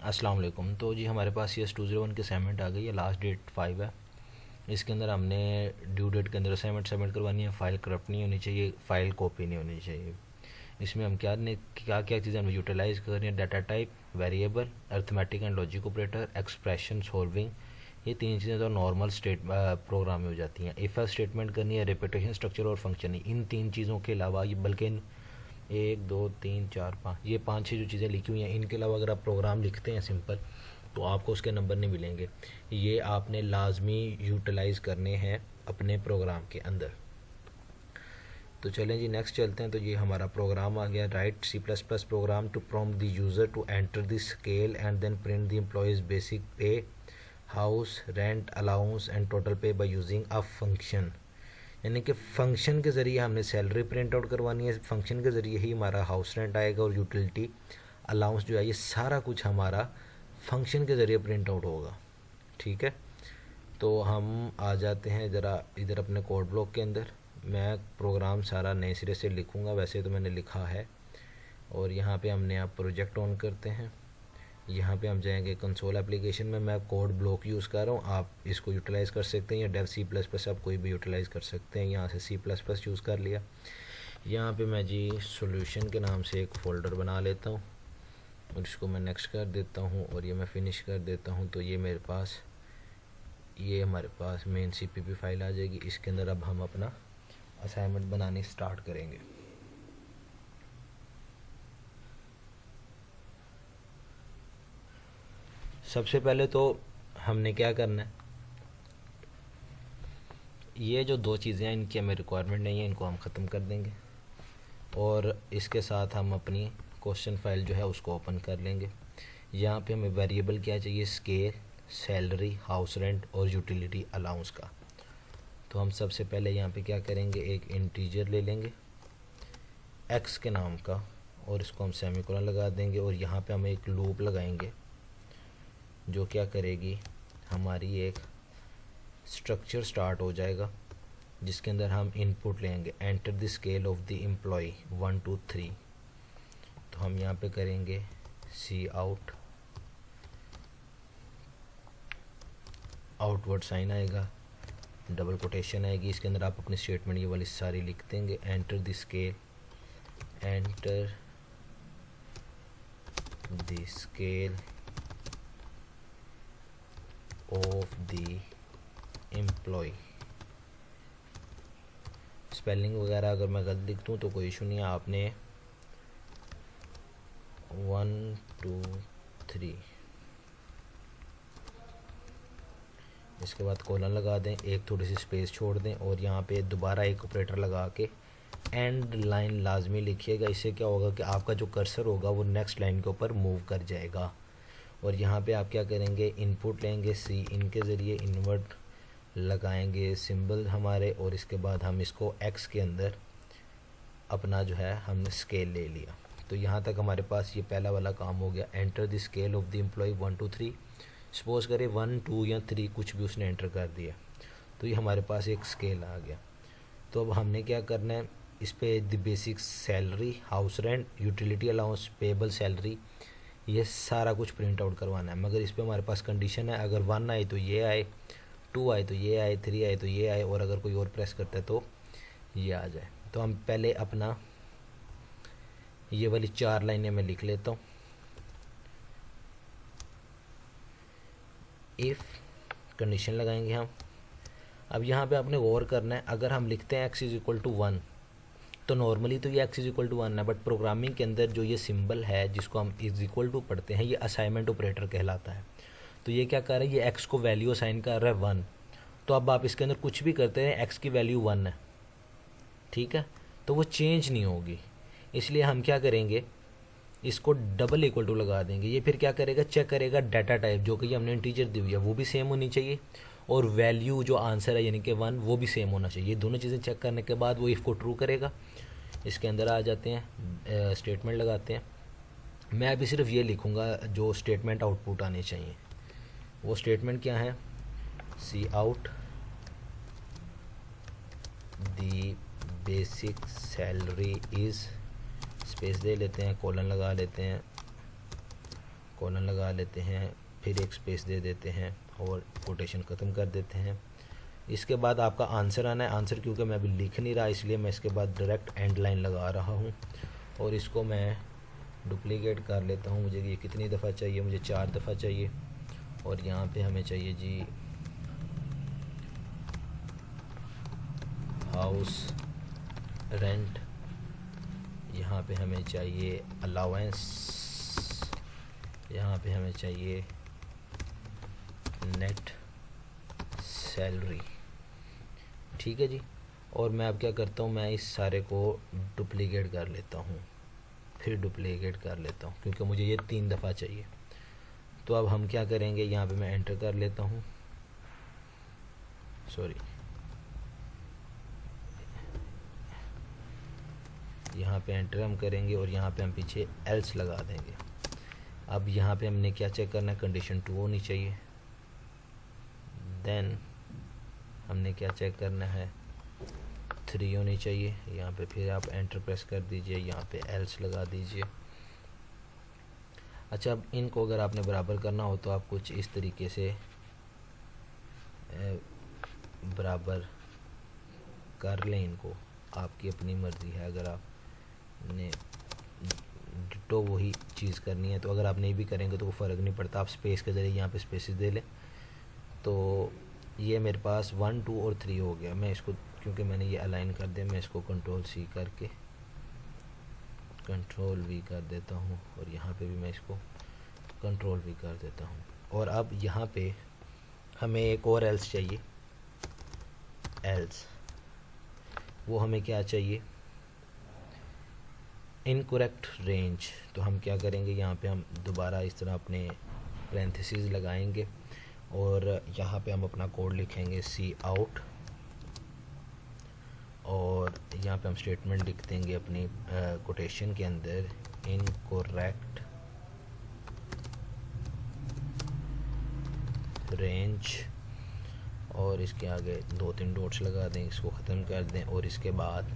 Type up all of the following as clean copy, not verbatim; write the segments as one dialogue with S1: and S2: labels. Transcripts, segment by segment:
S1: अस्सलाम वालेकुम। तो जी हमारे पास ये S201 की असाइनमेंट आ गई है। लास्ट डेट 5 है। इसके अंदर हमने ड्यू डेट के अंदर असाइनमेंट सबमिट करवानी है। फ़ाइल करप्ट नहीं होनी चाहिए, फ़ाइल कॉपी नहीं होनी चाहिए। इसमें हम क्या क्या चीज़ें हम यूटिलाइज़ कर रहे हैं, data type, variable, arithmetic and logic operator, expression solving. ये तीन चीज़ें तो नॉर्मल स्टेट प्रोग्राम में हो जाती हैं। इफ़ स्टेटमेंट करनी है, रिपीटेशन, स्ट्रक्चर और फंक्शनिंग। इन तीन चीज़ों के अलावा ये बल्कि एक दो तीन चार पाँच, ये पाँच छः जो चीज़ें लिखी हुई हैं, इनके अलावा अगर आप प्रोग्राम लिखते हैं सिंपल, तो आपको उसके नंबर नहीं मिलेंगे। ये आपने लाजमी यूटिलाइज़ करने हैं अपने प्रोग्राम के अंदर। तो चलें जी नेक्स्ट चलते हैं। तो ये हमारा प्रोग्राम आ गया। राइट C++ program to prompt the user to enter the scale and then print the employees basic pay, house rent, allowance and total pay by using a function. यानी कि फ़ंक्शन के ज़रिए हमने सैलरी प्रिंट आउट करवानी है। Function के ज़रिए ही हमारा हाउस रेंट आएगा और यूटिलिटी अलाउंस जो है, ये सारा कुछ हमारा फंक्शन के ज़रिए प्रिंट आउट होगा। ठीक है, तो हम आ जाते हैं ज़रा इधर अपने कोड ब्लॉक के अंदर। मैं प्रोग्राम सारा नए सिरे से लिखूँगा, वैसे तो मैंने लिखा है। और यहाँ पे हमने आप प्रोजेक्ट ऑन करते हैं। यहाँ पे हम जाएंगे कंसोल एप्लीकेशन में। मैं कोड ब्लॉक यूज़ कर रहा हूँ, आप इसको यूटिलाइज़ कर सकते हैं, या डेव C++ आप कोई भी यूटिलाइज़ कर सकते हैं। यहाँ से C++ यूज़ कर लिया। यहाँ पे मैं जी सॉल्यूशन के नाम से एक फ़ोल्डर बना लेता हूँ और इसको मैं नेक्स्ट कर देता हूँ और ये मैं फ़िनिश कर देता हूँ। तो ये मेरे पास, ये हमारे पास मेन CPP फाइल आ जाएगी। इसके अंदर अब हम अपना असाइनमेंट बनाने स्टार्ट करेंगे। सबसे पहले तो हमने क्या करना है, ये जो दो चीज़ें हैं इनकी हमें रिक्वायरमेंट नहीं है, इनको हम ख़त्म कर देंगे। और इसके साथ हम अपनी क्वेश्चन फाइल जो है उसको ओपन कर लेंगे। यहाँ पे हमें वेरिएबल क्या चाहिए, स्केल, सैलरी, हाउस रेंट और यूटिलिटी अलाउंस का। तो हम सबसे पहले यहाँ पे क्या करेंगे, एक इंटीजर ले लेंगे x के नाम का और इसको हम सेमीकोलन लगा देंगे। और यहाँ पे हम एक लूप लगाएंगे जो क्या करेगी, हमारी एक स्ट्रक्चर स्टार्ट हो जाएगा जिसके अंदर हम इनपुट लेंगे, enter the scale of the employ 1 2 3। तो हम यहाँ पे करेंगे सी आउट, आउटवर्ड साइन आएगा, डबल कोटेशन आएगी, इसके अंदर आप अपनी स्टेटमेंट ये वाली सारी लिख देंगे। Enter the scale, enter the scale of the employ. Spelling वगैरह अगर मैं गलत लिख दूँ तो कोई इशू नहीं है। आपने 1 2 3, इसके बाद कोलन लगा दें, एक थोड़ी सी स्पेस छोड़ दें और यहाँ पे दोबारा एक ऑपरेटर लगा के एंड लाइन लाजमी लिखिएगा। इससे क्या होगा कि आपका जो कर्सर होगा वो नेक्स्ट लाइन के ऊपर मूव कर जाएगा। और यहाँ पे आप क्या करेंगे, इनपुट लेंगे सी इन के ज़रिए, इन्वर्ट लगाएंगे सिंबल हमारे, और इसके बाद हम इसको एक्स के अंदर अपना जो है हमने स्केल ले लिया। तो यहाँ तक हमारे पास ये पहला वाला काम हो गया। Enter the scale of the employ 1 2 3। Suppose करें 1 2 या 3 कुछ भी उसने एंटर कर दिया, तो ये हमारे पास एक स्केल आ गया। तो अब हमने क्या करना है, इस पे the basic salary, house rent, utility allowance, payable salary, ये सारा कुछ प्रिंट आउट करवाना है। मगर इस पे हमारे पास कंडीशन है, अगर 1 आए तो ये आए, 2 आए तो ये आए, 3 आए तो ये आए, और अगर कोई और प्रेस करता है तो ये आ जाए। तो हम पहले अपना ये वाली 4 लाइनें मैं लिख लेता हूँ। इफ़ कंडीशन लगाएंगे हम। अब यहाँ पे आपने गौर करना है, अगर हम लिखते हैं x इज़ इक्वल टू 1, तो नॉर्मली तो ये x इज़ इक्वल टू 1 है, बट प्रोग्रामिंग के अंदर जो ये सिंबल है जिसको हम इज़ इक्वल टू पढ़ते हैं, ये असाइनमेंट ऑपरेटर कहलाता है। तो ये क्या कर रहा है, ये x को वैल्यू असाइन कर रहा है 1। तो अब आप इसके अंदर कुछ भी करते हैं, x की वैल्यू 1 है, ठीक है, तो वो चेंज नहीं होगी। इसलिए हम क्या करेंगे, इसको डबल इक्वल टू लगा देंगे। ये फिर क्या करेगा, चेक करेगा डाटा टाइप जो कि हमने इंटीजर दी हुई है वो भी सेम होनी चाहिए, और वैल्यू जो आंसर है यानी कि 1 वो भी सेम होना चाहिए। ये दोनों चीज़ें चेक करने के बाद वो इफ़ को ट्रू करेगा। इसके अंदर आ जाते हैं, स्टेटमेंट लगाते हैं। मैं अभी सिर्फ ये लिखूँगा जो स्टेटमेंट आउटपुट आने चाहिए। वो स्टेटमेंट क्या है, C out the basic salary is, space दे लेते हैं, कोलन लगा लेते हैं, कॉलन लगा लेते हैं, फिर एक स्पेस दे देते हैं और कोटेशन ख़त्म कर देते हैं। इसके बाद आपका आंसर आना है। आंसर क्योंकि मैं अभी लिख नहीं रहा इसलिए मैं इसके बाद डायरेक्ट एंड लाइन लगा रहा हूँ और इसको मैं डुप्लीकेट कर लेता हूँ। मुझे ये कितनी दफ़ा चाहिए, मुझे 4 दफ़ा चाहिए और यहाँ पे हमें चाहिए जी हाउस रेंट, यहाँ पे हमें चाहिए अलाउंस, यहाँ पे हमें चाहिए नेट सैलरी। ठीक है जी। और मैं अब क्या करता हूँ, मैं इस सारे को डुप्लीकेट कर लेता हूँ, फिर डुप्लीकेट कर लेता हूँ क्योंकि मुझे ये 3 दफ़ा चाहिए। तो अब हम क्या करेंगे, यहाँ पे मैं एंटर कर लेता हूँ, सॉरी यहाँ पे एंटर हम करेंगे और यहाँ पे हम पीछे एल्स लगा देंगे। अब यहाँ पे हमने क्या चेक करना है, कंडीशन 2 होनी चाहिए। देन हमने क्या चेक करना है, 3 होनी चाहिए। यहाँ पे फिर आप एंटर प्रेस कर दीजिए, यहाँ पे एल्स लगा दीजिए। अच्छा, अब इनको अगर आपने बराबर करना हो तो आप कुछ इस तरीके से बराबर कर लें इनको, आपकी अपनी मर्ज़ी है। अगर आपने डिटो वही चीज़ करनी है तो अगर आप नहीं भी करेंगे तो वो फ़र्क नहीं पड़ता, आप स्पेस के ज़रिए यहाँ पे स्पेसेस दे लें। तो ये मेरे पास 1 2 और 3 हो गया। मैं इसको क्योंकि मैंने ये अलाइन कर दिया, मैं इसको कंट्रोल C करके कंट्रोल V कर देता हूँ और यहाँ पे भी मैं इसको कंट्रोल V कर देता हूँ। और अब यहाँ पे हमें एक और एल्स चाहिए, एल्स वो हमें क्या चाहिए, इनकरेक्ट रेंज। तो हम क्या करेंगे, यहाँ पे हम दोबारा इस तरह अपने पैरेंथेसिस लगाएंगे और यहाँ पे हम अपना कोड लिखेंगे सी आउट और यहाँ पे हम स्टेटमेंट लिख देंगे अपनी कोटेशन के अंदर, इनकरेक्ट रेंज और इसके आगे 2-3 डॉट्स लगा दें, इसको ख़त्म कर दें। और इसके बाद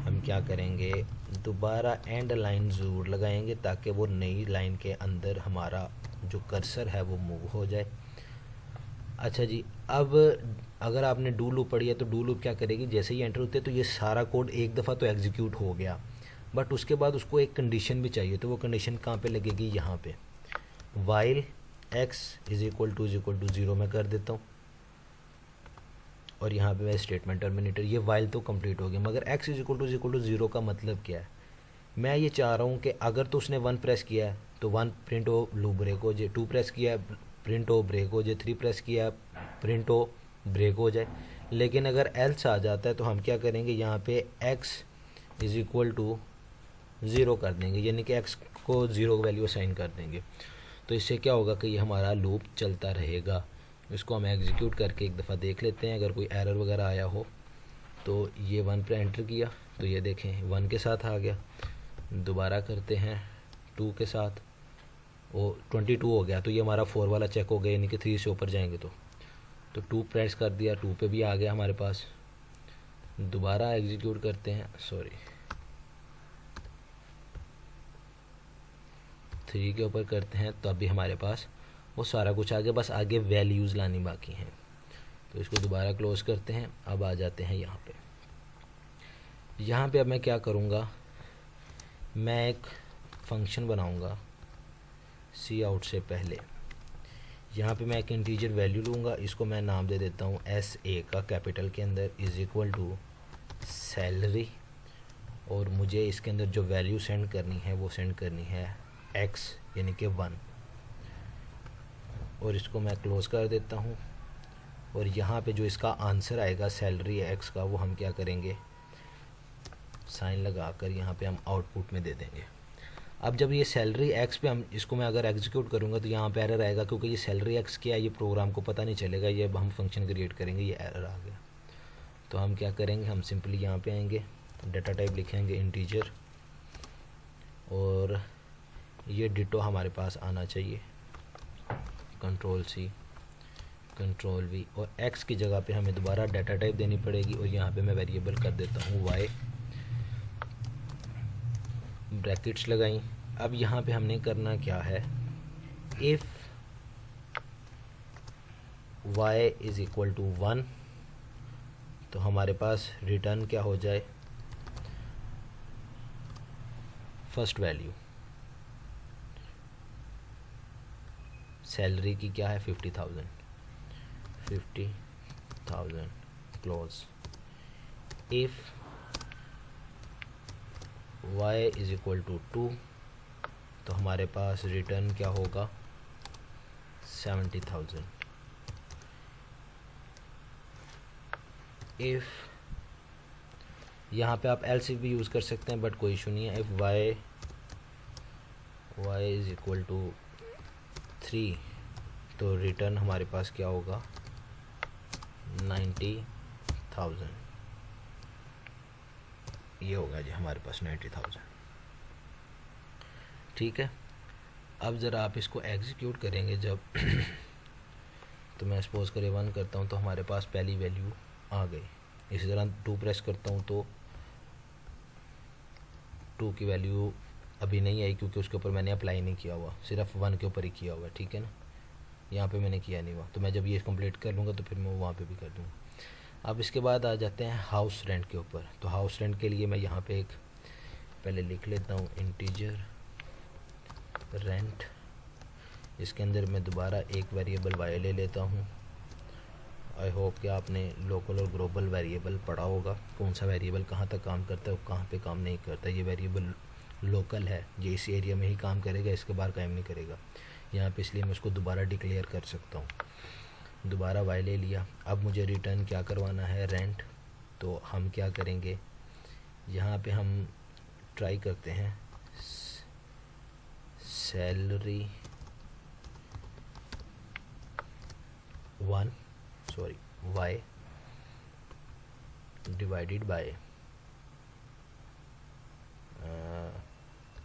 S1: हम क्या करेंगे, दोबारा एंड लाइन ज़रूर लगाएंगे ताकि वो नई लाइन के अंदर हमारा जो कर्सर है वो मूव हो जाए। अच्छा जी, अब अगर आपने डू लूप पढ़ी है तो डू लूप क्या करेगी, जैसे ही एंटर होते हैं तो ये सारा कोड एक दफ़ा तो एग्जीक्यूट हो गया, बट उसके बाद उसको एक कंडीशन भी चाहिए। तो वो कंडीशन कहाँ पे लगेगी, यहाँ पे वाइल x = 0 में कर देता हूँ और यहाँ पे मैं स्टेटमेंट टर्मिनेटर, ये वाइल तो कंप्लीट हो गया, मगर x = 0 का मतलब क्या है। मैं ये चाह रहा हूँ कि अगर तो उसने 1 प्रेस किया है तो 1 प्रिंट हो लूप ब्रेक हो जाए, 2 प्रेस किया है प्रिंट हो ब्रेक हो जाए, 3 प्रेस किया प्रिंट हो ब्रेक हो जाए। लेकिन अगर एल्स आ जाता है तो हम क्या करेंगे, यहाँ पे x = 0 कर देंगे, यानी कि x को 0 वैल्यू असाइन कर देंगे। तो इससे क्या होगा कि ये हमारा लूप चलता रहेगा। इसको हम एग्जीक्यूट करके एक दफ़ा देख लेते हैं, अगर कोई एरर वगैरह आया हो। तो ये 1 पे एंटर किया तो ये देखें 1 के साथ आ गया, दोबारा करते हैं 2 के साथ, वो 22 हो गया। तो ये हमारा 4 वाला चेक हो गया, यानी कि 3 से ऊपर जाएंगे तो 2 प्रेस कर दिया, 2 पे भी आ गया हमारे पास। दोबारा एग्जीक्यूट करते हैं, सॉरी 3 के ऊपर करते हैं तो अभी हमारे पास वो सारा कुछ आ गया, बस आगे वैल्यूज़ लानी बाकी हैं। तो इसको दोबारा क्लोज करते हैं। अब आ जाते हैं यहाँ पे। यहाँ पे अब मैं क्या करूँगा, मैं एक फंक्शन बनाऊँगा सी आउट से पहले। यहाँ पे मैं एक इंटीजर वैल्यू लूँगा, इसको मैं नाम दे देता हूँ SA का कैपिटल के अंदर = सैलरी। और मुझे इसके अंदर जो वैल्यू सेंड करनी है वो सेंड करनी है x यानी कि 1। और इसको मैं क्लोज़ कर देता हूँ। और यहाँ पे जो इसका आंसर आएगा सैलरी x का, वो हम क्या करेंगे, साइन लगा कर यहाँ पे हम आउटपुट में दे देंगे। अब जब ये सैलरी x पे हम इसको मैं अगर एग्जीक्यूट करूँगा तो यहाँ पे एरर आएगा, क्योंकि ये सैलरी x क्या है ये प्रोग्राम को पता नहीं चलेगा। ये अब हम फंक्शन क्रिएट करेंगे, ये एरर आ गया। तो हम क्या करेंगे, हम सिंपली यहाँ पे आएंगे, डाटा टाइप लिखेंगे इंटीजर और ये डिटो हमारे पास आना चाहिए, कंट्रोल C कंट्रोल V। और x की जगह पे हमें दोबारा डाटा टाइप देनी पड़ेगी और यहाँ पे मैं वेरिएबल कर देता हूँ y, ब्रैकेट्स लगाई। अब यहाँ पे हमने करना क्या है, if y is equal to 1 तो हमारे पास रिटर्न क्या हो जाए, फर्स्ट वैल्यू सैलरी की क्या है 50,000 close. If y is equal to 2 तो हमारे पास रिटर्न क्या होगा 70,000। इफ़ यहाँ पे आप एल्स भी यूज़ कर सकते हैं बट कोई इशू नहीं है। If y is equal to 3 तो रिटर्न हमारे पास क्या होगा 90,000। ये होगा जी हमारे पास 90,000। ठीक है, अब ज़रा आप इसको एग्जीक्यूट करेंगे जब तो मैं सपोज करें 1 करता हूँ तो हमारे पास पहली वैल्यू आ गई। इसी तरह 2 प्रेस करता हूँ तो 2 की वैल्यू अभी नहीं आई क्योंकि उसके ऊपर मैंने अप्लाई नहीं किया हुआ, सिर्फ 1 के ऊपर ही किया हुआ है। ठीक है ना, यहाँ पे मैंने किया नहीं हुआ, तो मैं जब ये कंप्लीट कर लूँगा तो फिर मैं वहाँ पे भी कर दूँगा। अब इसके बाद आ जाते हैं हाउस रेंट के ऊपर। तो हाउस रेंट के लिए मैं यहाँ पे एक पहले लिख लेता हूँ इंटीजर रेंट। इसके अंदर मैं दोबारा एक वेरिएबल y ले लेता हूँ। आई होप कि आपने लोकल और ग्लोबल वेरिएबल पढ़ा होगा, कौन सा वेरिएबल कहाँ तक काम करता है और कहाँ पे काम नहीं करता। ये वेरिएबल लोकल है, ये इस एरिया में ही काम करेगा, इसके बाहर काम नहीं करेगा यहाँ पे, इसलिए मैं उसको दोबारा डिक्लेयर कर सकता हूँ। दोबारा y ले लिया। अब मुझे रिटर्न क्या करवाना है, रेंट। तो हम क्या करेंगे, यहाँ पे हम ट्राई करते हैं salary 1 sorry y divided by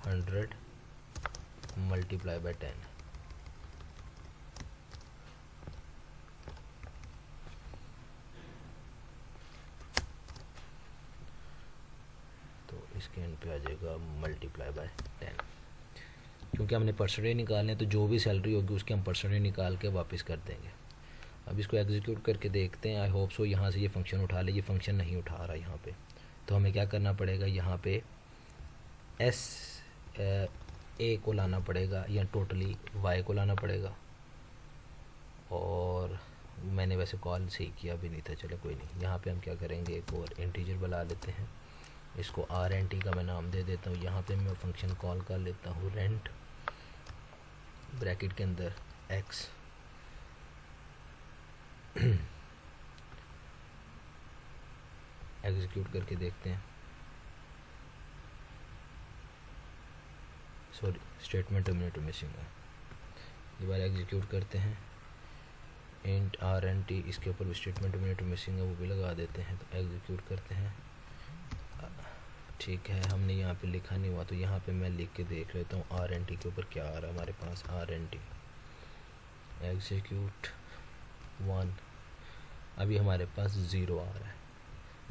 S1: 100 multiply by 10। तो इसके एंड पे आ जाएगा मल्टीप्लाई बाय 10। क्योंकि हमने परसेंटेज निकालने हैं तो जो भी सैलरी होगी उसके हम परसेंटेज निकाल के वापस कर देंगे। अब इसको एग्जीक्यूट करके देखते हैं। आई होप सो यहाँ से ये फंक्शन उठा ले। ये फंक्शन नहीं उठा रहा यहाँ पे, तो हमें क्या करना पड़ेगा, यहाँ पे एस ए को लाना पड़ेगा या टोटली वाई को लाना पड़ेगा। और मैंने वैसे कॉल सही किया भी नहीं था, चलो कोई नहीं। यहाँ पे हम क्या करेंगे, एक और इंटीजर बुला लेते हैं, इसको RNT का मैं नाम दे देता हूँ। यहाँ पे मैं फंक्शन कॉल कर लेता हूँ रेंट, ब्रैकेट के अंदर x एग्जीक्यूट करके देखते हैं। सॉरी, स्टेटमेंट टर्मिनेटर मिसिंग है। दोबारा एग्जीक्यूट करते हैं, इंट RNT, इसके ऊपर भी स्टेटमेंट टर्मिनेटर मिसिंग है, वो भी लगा देते हैं। तो एग्जीक्यूट करते हैं। ठीक है, हमने यहाँ पे लिखा नहीं हुआ तो यहाँ पे मैं लिख के देख लेता हूँ RNT के ऊपर क्या आ रहा है हमारे पास। RNT एग्जीक्यूट 1, अभी हमारे पास 0 आ रहा है।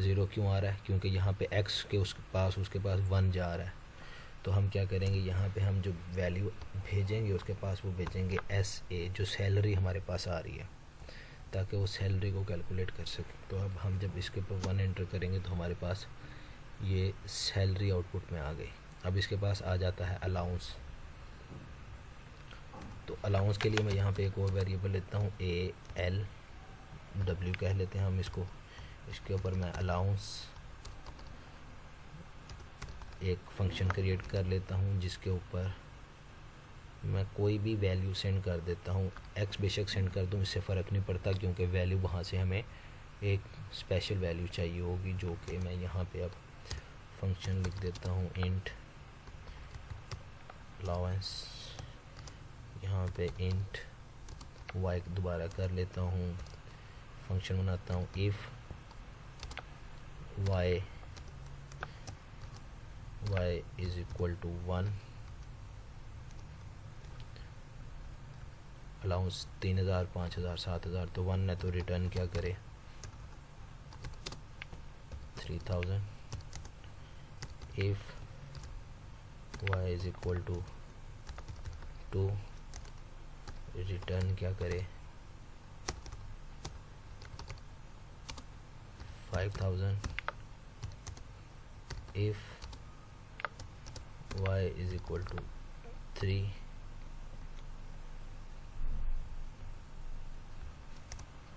S1: 0 क्यों आ रहा है, क्योंकि यहाँ पे x के उसके पास 1 जा रहा है। तो हम क्या करेंगे, यहाँ पे हम जो वैल्यू भेजेंगे उसके पास वो भेजेंगे SA, जो सैलरी हमारे पास आ रही है, ताकि वो सैलरी को कैलकुलेट कर सके। तो अब हम जब इसके ऊपर 1 एंटर करेंगे तो हमारे पास ये सैलरी आउटपुट में आ गई। अब इसके पास आ जाता है अलाउंस। तो अलाउंस के लिए मैं यहाँ पे एक और वेरिएबल लेता हूँ, ALW कह लेते हैं हम इसको। इसके ऊपर मैं अलाउंस एक फंक्शन क्रिएट कर लेता हूँ जिसके ऊपर मैं कोई भी वैल्यू सेंड कर देता हूँ। x बेशक सेंड कर दूँ, इससे फ़र्क नहीं पड़ता, क्योंकि वैल्यू वहाँ से हमें एक स्पेशल वैल्यू चाहिए होगी, जो कि मैं यहाँ पे अब फंक्शन लिख देता हूँ इंट अलाउंस। यहाँ पे इंट y दोबारा कर लेता हूँ, फंक्शन बनाता हूँ if y is equal to 1, allowance 3000, 5000, 7000, तो 1 है तो रिटर्न क्या करे 3000। If y is equal to 2, return क्या करे 5000 if y is equal to 3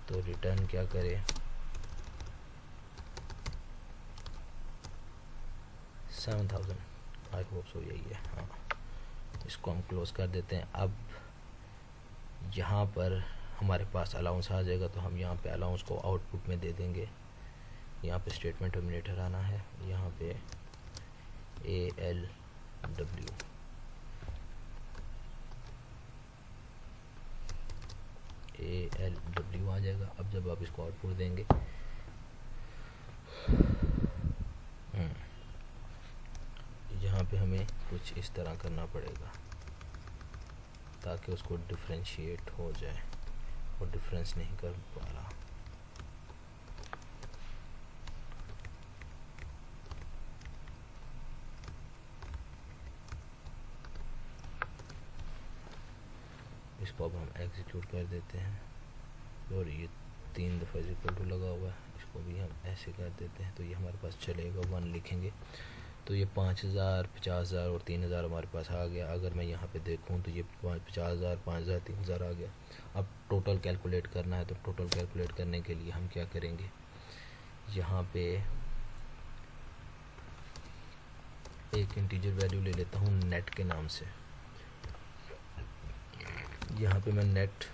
S1: तो रिटर्न क्या करे 7000। आई होप सो यही है। हाँ, इसको हम क्लोज कर देते हैं। अब यहाँ पर हमारे पास अलाउंस आ जाएगा तो हम यहाँ पे अलाउंस को आउटपुट में दे देंगे। यहाँ पे स्टेटमेंट टर्मिनेटर आना है, यहाँ पे ALW आ जाएगा। अब जब आप इसको आउटपुट देंगे यहाँ पे हमें कुछ इस तरह करना पड़ेगा ताकि उसको डिफरेंशिएट हो जाए, और डिफरेंस नहीं कर पा रहा। इसको अब हम एग्जीक्यूट कर देते हैं, और ये 3 दफ़ा इक्वल टू लगा हुआ है, इसको भी हम ऐसे कर देते हैं तो ये हमारे पास चलेगा। 1 लिखेंगे तो ये 5000, 50,000 और 3000 हमारे पास आ गया। अगर मैं यहाँ पे देखूँ तो ये 50,000, 5000, 3000 आ गया। अब टोटल कैलकुलेट करना है, तो टोटल कैलकुलेट करने के लिए हम क्या करेंगे, यहाँ पे एक इंटीजर वैल्यू ले लेता हूँ नेट के नाम से। यहाँ पे मैं नेट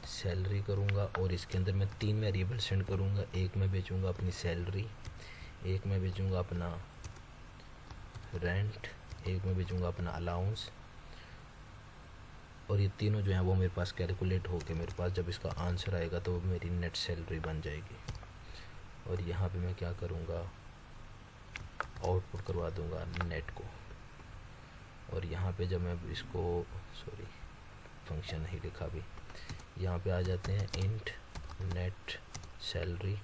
S1: सैलरी करूँगा, और इसके अंदर मैं 3 वेरिएबल सेंड करूँगा। एक मैं बेचूँगा अपनी सैलरी, एक मैं बेचूँगा अपना रेंट, एक मैं बेचूँगा अपना अलाउंस, और ये तीनों जो हैं वो मेरे पास कैलकुलेट होके मेरे पास जब इसका आंसर आएगा तो वो मेरी नेट सैलरी बन जाएगी। और यहाँ पे मैं क्या करूँगा, आउटपुट करवा दूँगा नेट को। और यहाँ पे जब मैं इसको फंक्शन नहीं लिखा अभी, यहाँ पे आ जाते हैं इंट नेट सैलरी।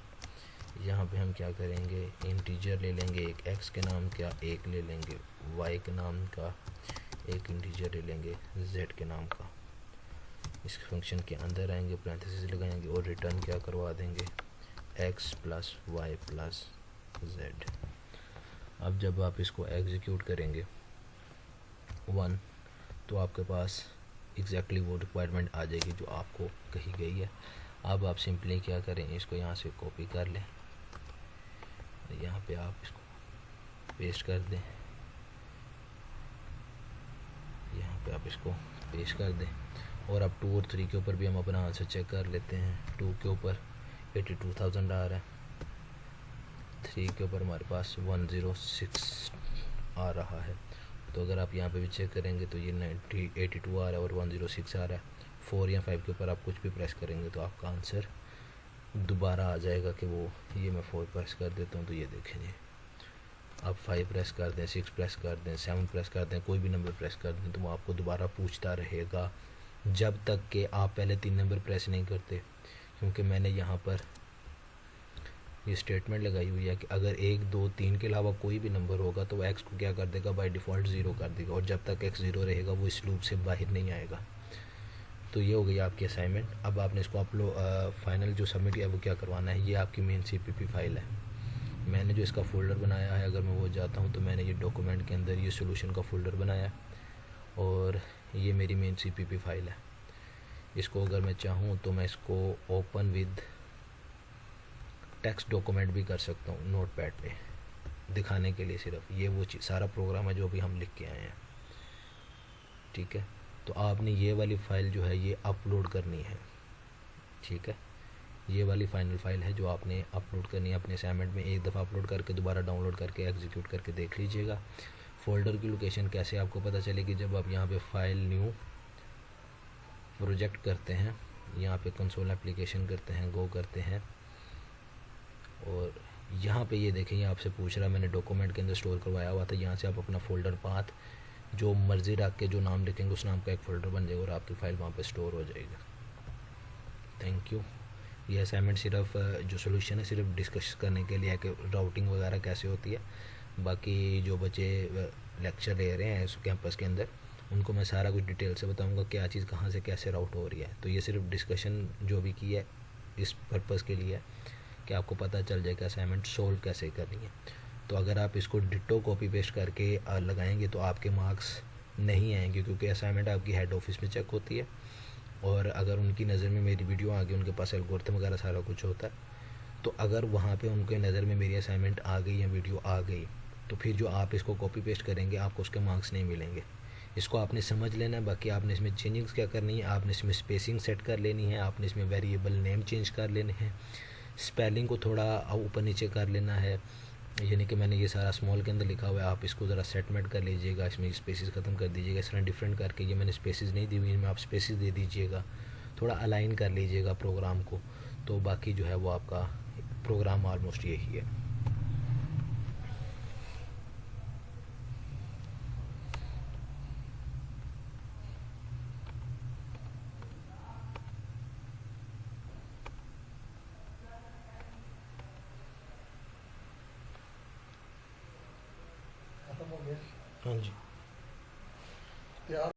S1: यहाँ पे हम क्या करेंगे, इंटीजर ले लेंगे एक x के नाम का, एक ले लेंगे y के नाम का, एक इंटीजर ले लेंगे z के नाम का। इस फंक्शन के अंदर आएंगे, पैरेंथेसिस लगाएंगे और रिटर्न क्या करवा देंगे x plus y plus z। अब जब आप इसको एग्जीक्यूट करेंगे 1 तो आपके पास एग्जैक्टली वो रिक्वायरमेंट आ जाएगी जो आपको कही गई है। अब आप सिंपली क्या करें, इसको यहाँ से कॉपी कर लें, यहाँ पे आप इसको पेस्ट कर दें, यहाँ पे आप इसको पेस्ट कर दें। और अब 2 और 3 के ऊपर भी हम अपना आंसर चेक कर लेते हैं। 2 के ऊपर 82,000 आ रहा है, 3 के ऊपर हमारे पास 106 आ रहा है। तो अगर आप यहाँ पे भी चेक करेंगे तो ये 82 आ रहा है और 106 आ रहा है। 4 या 5 के ऊपर आप कुछ भी प्रेस करेंगे तो आपका आंसर दोबारा आ जाएगा कि वो, ये मैं 4 प्रेस कर देता हूँ तो ये देखें जी, आप 5 प्रेस कर दें, 6 प्रेस कर दें, 7 प्रेस कर दें, कोई भी नंबर प्रेस कर दें तो वो आपको दोबारा पूछता रहेगा जब तक कि आप पहले 3 नंबर प्रेस नहीं करते। क्योंकि मैंने यहाँ पर ये स्टेटमेंट लगाई हुई है कि अगर 1, 2, 3 के अलावा कोई भी नंबर होगा तो एक्स को क्या कर देगा, बाय डिफ़ॉल्ट 0 कर देगा, और जब तक एक्स 0 रहेगा वो इस लूप से बाहर नहीं आएगा। तो ये हो गई आपकी असाइनमेंट। अब आपने इसको अपलोड फाइनल जो सबमिट किया वो क्या करवाना है, ये आपकी मेन CPP फाइल है। मैंने जो इसका फ़ोल्डर बनाया है, अगर मैं वो जाता हूँ तो मैंने ये डॉक्यूमेंट के अंदर ये सोल्यूशन का फ़ोल्डर बनाया है, और ये मेरी मेन CPP फाइल है। इसको अगर मैं चाहूँ तो मैं इसको ओपन विद टेक्स्ट डॉक्यूमेंट भी कर सकता हूँ नोटपैड पे दिखाने के लिए। सिर्फ ये वो सारा प्रोग्राम है जो भी हम लिख के आए हैं, ठीक है। तो आपने ये वाली फ़ाइल जो है ये अपलोड करनी है, ठीक है। ये वाली फाइनल फ़ाइल है जो आपने अपलोड करनी है अपने असाइनमेंट में। एक दफ़ा अपलोड करके दोबारा डाउनलोड करके एग्जीक्यूट करके देख लीजिएगा। फ़ोल्डर की लोकेशन कैसे आपको पता चलेगी, जब आप यहाँ पे फाइल न्यू प्रोजेक्ट करते हैं, यहाँ पे कंसोल एप्लीकेशन करते हैं, गो करते हैं, और यहाँ पे ये देखें ये आपसे पूछ रहा है, मैंने डॉक्यूमेंट के अंदर स्टोर करवाया हुआ था। यहाँ से आप अपना फ़ोल्डर पाथ जो मर्ज़ी रख के जो नाम लिखेंगे उस नाम का एक फ़ोल्डर बन जाएगा और आपकी फ़ाइल वहाँ पे स्टोर हो जाएगी। Thank you. ये असाइनमेंट सिर्फ जो सोल्यूशन है सिर्फ डिस्कस करने के लिए है कि राउटिंग वगैरह कैसे होती है। बाकी जो बच्चे लेक्चर ले रहे हैं इस कैंपस के अंदर, उनको मैं सारा कुछ डिटेल से बताऊंगा क्या चीज़ कहाँ से कैसे राउट हो रही है। तो ये सिर्फ डिस्कशन जो भी की है इस पर्पज़ के लिए है कि आपको पता चल जाए कि असाइनमेंट सोल्व कैसे करनी है। तो अगर आप इसको डिट्टो कॉपी पेस्ट करके लगाएंगे तो आपके मार्क्स नहीं आएंगे, क्योंकि असाइनमेंट आपकी हेड ऑफिस में चेक होती है, और अगर उनकी नज़र में मेरी वीडियो आ गई, उनके पास एल्गोरिथम वगैरह सारा कुछ होता है, तो अगर वहाँ पे उनके नज़र में मेरी असाइनमेंट आ गई या वीडियो आ गई, तो फिर जो आप इसको कॉपी पेस्ट करेंगे आपको उसके मार्क्स नहीं मिलेंगे। इसको आपने समझ लेना है। बाकी आपने इसमें चेंजिंग्स क्या करनी है, आपने इसमें स्पेसिंग सेट कर लेनी है, आपने इसमें वेरिएबल नेम चेंज कर लेने हैं, स्पेलिंग को थोड़ा ऊपर नीचे कर लेना है, यानी कि मैंने ये सारा स्मॉल के अंदर लिखा हुआ है, आप इसको ज़रा सेटमेंट कर लीजिएगा, इसमें स्पेसिस ख़त्म कर दीजिएगा, इस तरह डिफरेंट करके, ये मैंने स्पेसिस नहीं दी हुई इनमें आप स्पेसिस दे दीजिएगा, थोड़ा अलाइन कर लीजिएगा प्रोग्राम को। तो बाकी जो है वो आपका प्रोग्राम ऑलमोस्ट यही है।
S2: खत्म हो गया
S1: हाँ जी।
S2: तैयार